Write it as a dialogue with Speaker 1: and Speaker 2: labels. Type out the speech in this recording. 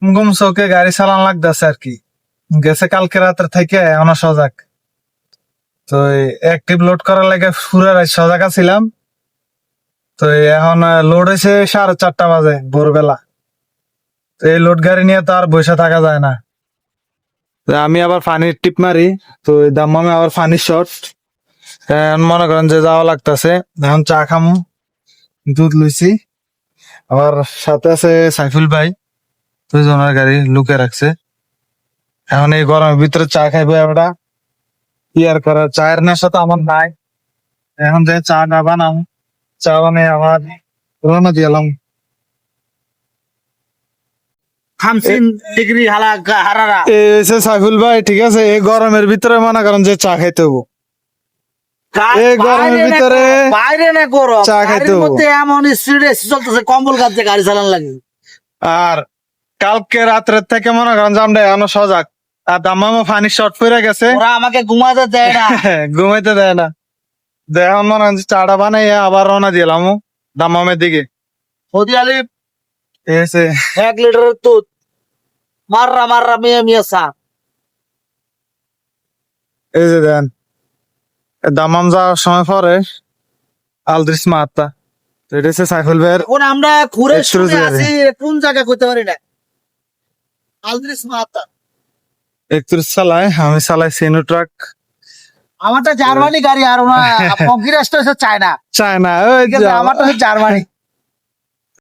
Speaker 1: ঘুম চোখে গাড়ি চালান লাগতেছে আর কি। গেছে কালকে রাতের থেকে এখনো সজাগ। তো অ্যাক্টিভ লোড করার লাগে পুরো রাত সজাগ ছিলাম। তো এখন লোড হয়েছে 4:30 বাজে ভোরবেলা। তো এই লোড গাড়ি নিয়ে তো আর বসে থাকা যায় না। তো আমি আবার পানির টিপ মারি। তো এই দাম্মামে আবার পানির শর্ট। এখন মনে করেন যে যাওয়া লাগতেছে। এখন চা খামু, দুধ লইছি। আবার সাথে আছে সাইফুল ভাই, দুজনের গাড়ি লুকে রাখছে। এখন এই গরমের ভিতরে চা খাইবো আমরা। কি আর করার, চায়ের নেশা তো আমার নাই। এখন যে চা না বানাম, চা বানিয়ে আমার রওনা দিলাম।
Speaker 2: 50 ডিগ্রি হারারা।
Speaker 1: এই হচ্ছে সাইফুল ভাই, ঠিক আছে। এই গরমের ভিতরে মনে করেন যে চা খাইতে হবো। এই গরমের ভিতরে
Speaker 2: বাইরে না গরম,
Speaker 1: চা খাইতে
Speaker 2: গাড়ির
Speaker 1: হবো।
Speaker 2: মধ্যে এমন স্পিড এসি চলতেছে, কম্বল গাছে গাড়ি চালান লাগে।
Speaker 1: আর কালকে রাত্রের থেকে মনে করেন যে আমরা এখনো সজাগ। আর দাম্মামও পানি শর্ট পড়ে গেছে,
Speaker 2: ওরা আমাকে ঘুমাতে দেয় না।
Speaker 1: ঘুমাইতে দেয় না। এখন মনে করেন যে চাটা বানাইয়া আবার রওনা দিলাম দাম্মামের দিকে।
Speaker 2: সৌদি আলী
Speaker 1: এসে
Speaker 2: 1 লিটারের দুধ মাররা মাররা মিয়া মিয়া চা।
Speaker 1: এই যে দেন, দাম্মাম যাওয়ার সময় পরে আলদ্রিস মাত্তা। তো এটা হচ্ছে সাইফুল ভাইয়ের
Speaker 2: এখন আমরা ঘুরে
Speaker 1: Express
Speaker 2: শুনে
Speaker 1: গাড়ি।
Speaker 2: আছি, কোন জায়গা করতে পারি না। আলদ্রিস মাহাতা
Speaker 1: 31 চালায়, আমি চালাই সিনো ট্রাক।
Speaker 2: আমারটা জার্মানি গাড়ি, আর ওনা কংক্রিট হচ্ছে চায়না।
Speaker 1: চায় না, ওই
Speaker 2: ঠিক আছে, আমারটা হচ্ছে জার্মানি।